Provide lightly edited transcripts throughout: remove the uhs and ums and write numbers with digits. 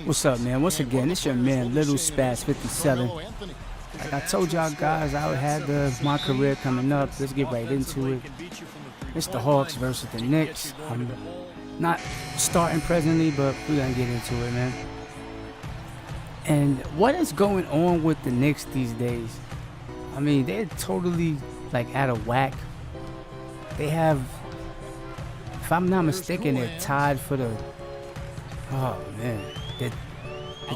What's up, man? Once again, it's your man, Little Spaz 57. Like I told y'all guys, I had my career coming up. Let's get right into it. It's the Hawks versus the Knicks. I'm not starting presently, but we're gonna get into it, man. And what is going on with the Knicks these days? I mean, they're totally like out of whack. They have, if I'm not mistaken, they're tied for the, oh man, they're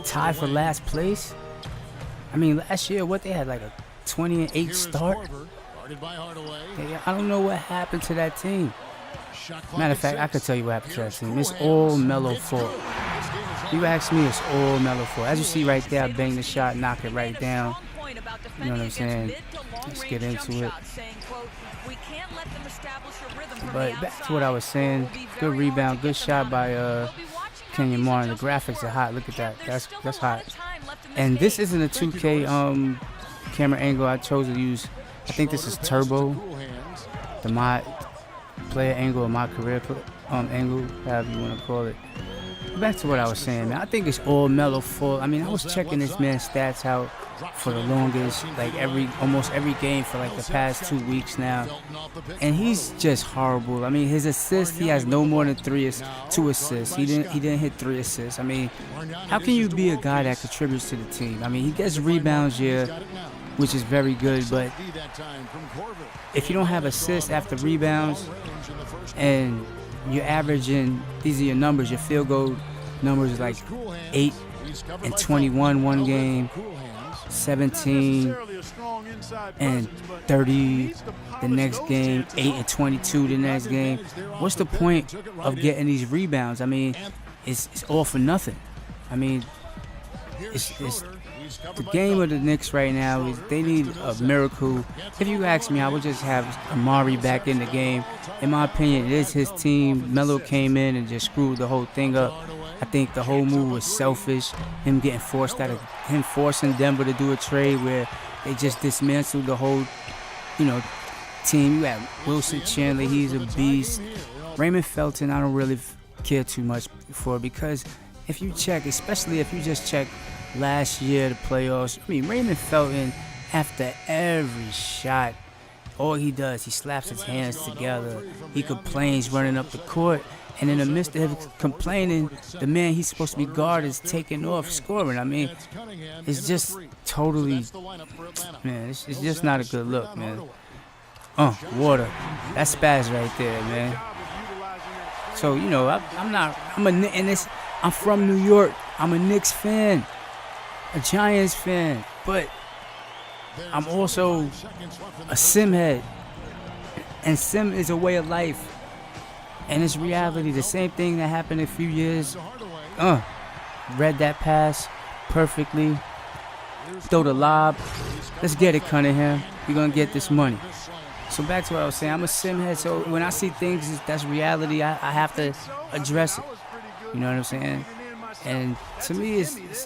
tied for last place. I mean, last year, what they had like a 20-8 start. I don't know what happened to that team. Matter of fact, I could tell you what happened to that team. It's all Melo's fault. You ask me, it's all Melo's fault. As you see right there, I bang the shot, knock it right down. You know what I'm saying? Let's get into it. But back to what I was saying. Good rebound, good shot by Kenyon Martin. The graphics are hot. Look at that. That's hot. And this isn't a 2K camera angle I chose to use. I think this is turbo, my player angle or my career angle, however you want to call it. Back to what I was saying, man. I think it's all Melo fault. I mean, I was checking this man's stats out for the longest, like almost every game for like the past 2 weeks now, and he's just horrible. I mean, his assists, he has no more than 2 assists. He didn't hit 3 assists. I mean, how can you be a guy that contributes to the team? I mean, he gets rebounds, yeah, which is very good, but if you don't have assists after rebounds and you're averaging, these are your numbers, your field goal numbers is like 8 and 21 one game, 17 and 30 the next game, 8 and 22 the next game. What's the point of getting these rebounds? I mean, it's all for nothing. I mean, it's the game of the Knicks right now is they need a miracle. If you ask me, I would just have Amari back in the game. In my opinion, it is his team. Melo came in and just screwed the whole thing up. I think the whole move was selfish. Him forcing Denver to do a trade where they just dismantled the whole, team. You have Wilson Chandler, he's a beast. Raymond Felton, I don't really care too much for, because if you check, especially if you just check last year, the playoffs, I mean, Raymond Felton, after every shot, all he does, he slaps his hands together. He complains running up the court. And in the midst of him complaining, the man he's supposed to be guarding is taking off scoring. I mean, it's just totally, man, it's just not a good look, man. Water. That's Spaz right there, man. So, I'm from New York. I'm a Knicks fan, a Giants fan, but I'm also a sim head. And sim is a way of life. And it's reality. The same thing that happened a few years. Read that pass perfectly. Throw the lob. Let's get it, Cunningham. We're going to get this money. So back to what I was saying. I'm a sim head, so when I see things that's reality, I have to address it. You know what I'm saying? And to me,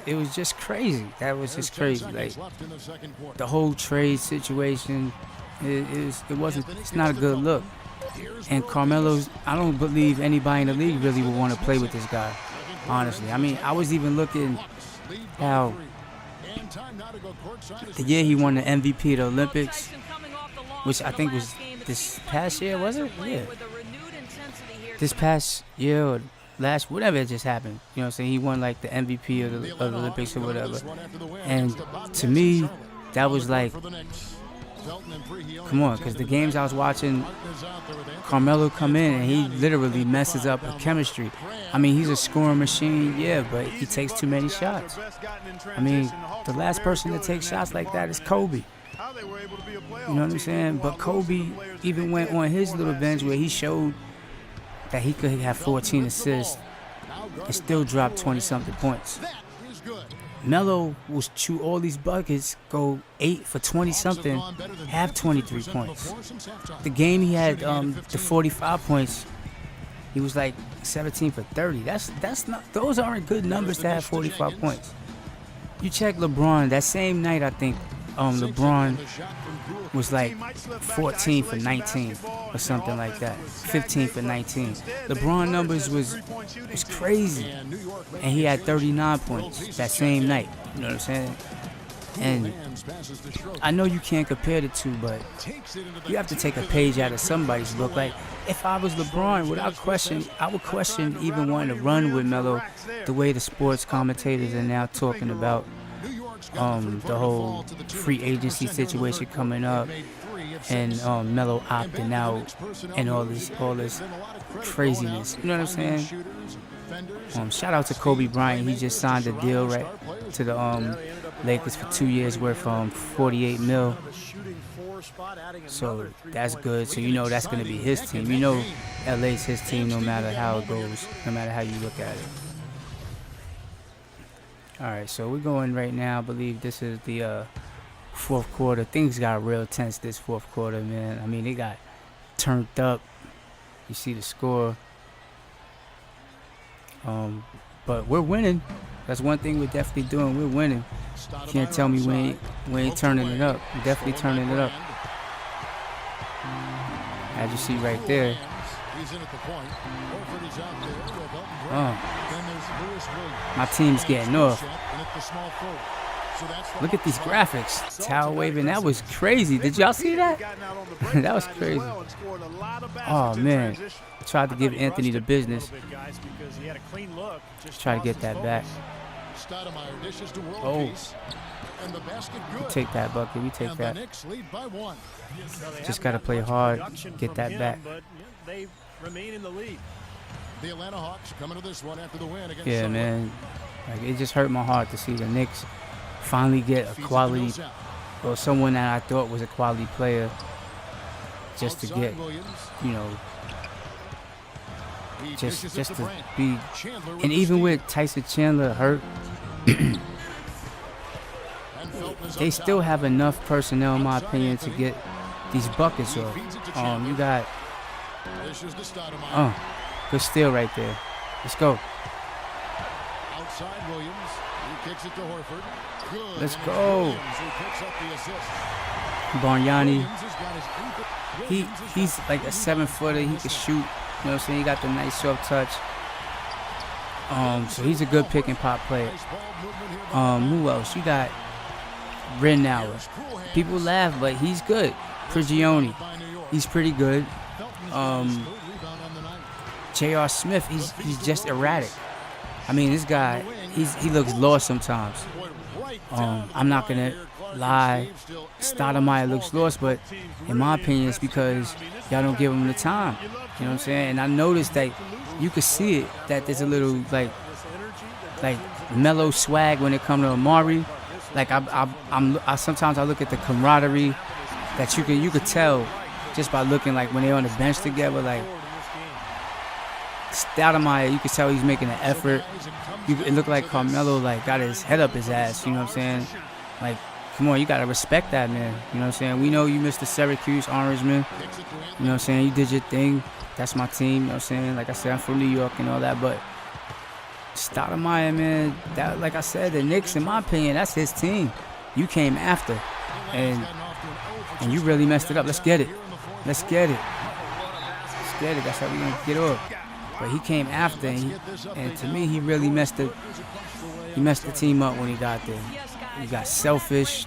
it was just crazy. That was just crazy. Like, the whole trade situation, it's not a good look. And Carmelo's, I don't believe anybody in the league really would want to play with this guy, honestly. I mean, I was even looking how the year he won the MVP of the Olympics, which I think was this past year, was it? Yeah. This past year or last, whatever, it just happened. You know what I'm saying? He won like the MVP of the Olympics or whatever. And to me, that was like, come on, because the games I was watching, Carmelo come in and he literally messes up the chemistry. I mean, he's a scoring machine, yeah, but he takes too many shots. I mean, the last person to take shots like that is Kobe. You know what I'm saying? But Kobe even went on his little bench where he showed that he could have 14 assists and still drop 20-something points. Melo will chew all these buckets, go 8 for 20-something, have 23 points. The game he had the 45 points, he was like 17 for 30. That's not, those aren't good numbers to have 45 points. You check LeBron, that same night I think LeBron was like 14 for 19 or something like that, 15 for 19. LeBron numbers was crazy, and he had 39 points that same night. You know what I'm saying? And I know you can't compare the two, but you have to take a page out of somebody's book. Like, if I was LeBron, I would question even wanting to run with Melo the way the sports commentators are now talking about the whole free agency situation coming up, and Melo opting out, and all this craziness. You know what I'm saying? Shout out to Kobe Bryant. He just signed a deal right to the Lakers for 2 years worth $48 million. So that's good. So you know that's going to be his team. You know LA's his team no matter how it goes, no matter how you look at it. All right, so we're going right now. I believe this is the fourth quarter. Things got real tense this fourth quarter, man. I mean, they got turned up. You see the score. But we're winning. That's one thing we're definitely doing. We're winning. You can't tell me we ain't turning it up. We're definitely turning it up. As you see right there. My team's getting off. Look at these graphics. Towel waving. That was crazy. Did y'all see that? That was crazy. Oh, man. Tried to give Anthony the business. Try to get that back. Oh. We take that, Bucket. We take that. Just got to play hard. Get that back. Yeah, man. Like, it just hurt my heart to see the Knicks finally get a quality, or someone that I thought was a quality player, just to get, you know, just to be. And even with Tyson Chandler hurt, they still have enough personnel, in my opinion, to get these buckets off. You got good steal right there. Let's go. Let's go. Bargnani. He's like a 7-footer. He can shoot. You know what I'm saying? He got the nice soft touch. So he's a good pick and pop player. Who else? You got Rinauer. People laugh, but he's good. Prigioni. He's pretty good. J.R. Smith, he's just erratic. I mean, this guy, he looks lost sometimes. I'm not going to lie. Stoudemire looks lost, but in my opinion, it's because y'all don't give him the time. You know what I'm saying? And I noticed that you could see it, that there's a little, like mellow swag when it comes to Amari. Like, I sometimes I look at the camaraderie that you could tell just by looking, like, when they're on the bench together, like, Stoudemire, you could tell he's making an effort. It looked like Carmelo, like, got his head up his ass, you know what I'm saying? Like, come on, you got to respect that, man. You know what I'm saying? We know you missed the Syracuse Orangemen. You know what I'm saying? You did your thing. That's my team, you know what I'm saying? Like I said, I'm from New York and all that, but Stoudemire, man, that, like I said, the Knicks, in my opinion, that's his team. You came after, and you really messed it up. Let's get it. Let's get it. Let's get it. That's how we're going to get off. But he came after, and to me, he really messed the team up when he got there. He got selfish,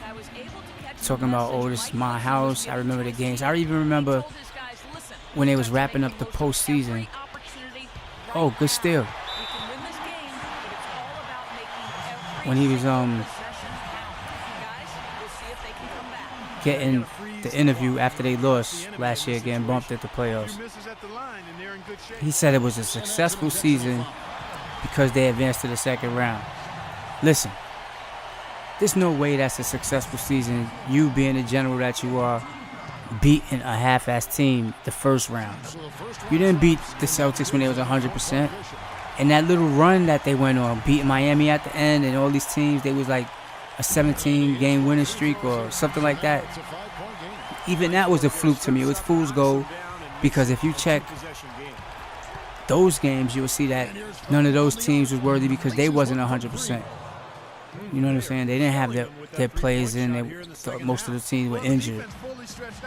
talking about, oh, this is my house. I remember the games. I even remember when they was wrapping up the postseason. Oh, good steal. When he was getting the interview after they lost last year, getting bumped at the playoffs. He said it was a successful season because they advanced to the second round. Listen, there's no way that's a successful season, you being the general that you are, beating a half-ass team the first round. You didn't beat the Celtics when they was 100%. And that little run that they went on, beating Miami at the end and all these teams, they was like a 17-game winning streak or something like that. Even that was a fluke to me. It was fool's gold, because if you check those games, you will see that none of those teams was worthy because they wasn't 100%. You know what I'm saying? They didn't have their players in. Most of the teams were injured.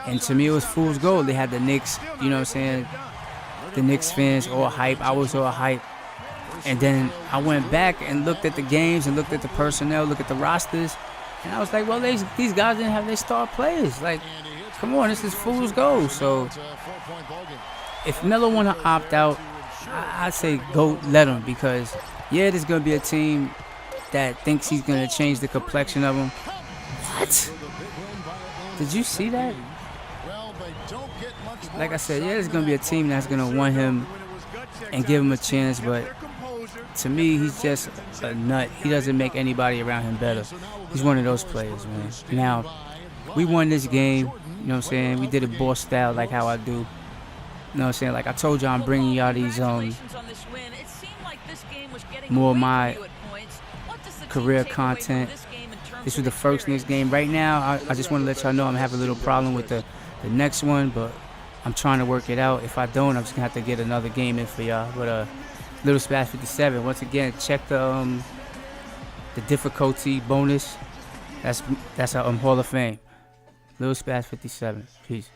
And to me, it was fool's gold. They had the Knicks, you know what I'm saying? The Knicks fans all hype. I was all hype. And then I went back and looked at the games and looked at the personnel, looked at the rosters. And I was like, well, these guys didn't have their star players. Like, come on, this is fool's gold. So if Melo want to opt out, I'd say go let him, because, yeah, there's going to be a team that thinks he's going to change the complexion of them. What? Did you see that? Like I said, yeah, there's going to be a team that's going to want him and give him a chance, but to me, he's just a nut. He doesn't make anybody around him better. He's one of those players, man. Now, we won this game, you know what I'm saying? We did it boss style, like how I do. You know what I'm saying? Like I told you, I'm bringing y'all these more of my career content. This was the first Knicks game. Right now, I just want to let y'all know I'm having a little problem with the next one, but I'm trying to work it out. If I don't, I'm just going to have to get another game in for y'all. But Little Spaz 57, once again, check the difficulty bonus. That's a Hall of Fame. Little Spaz 57. Peace.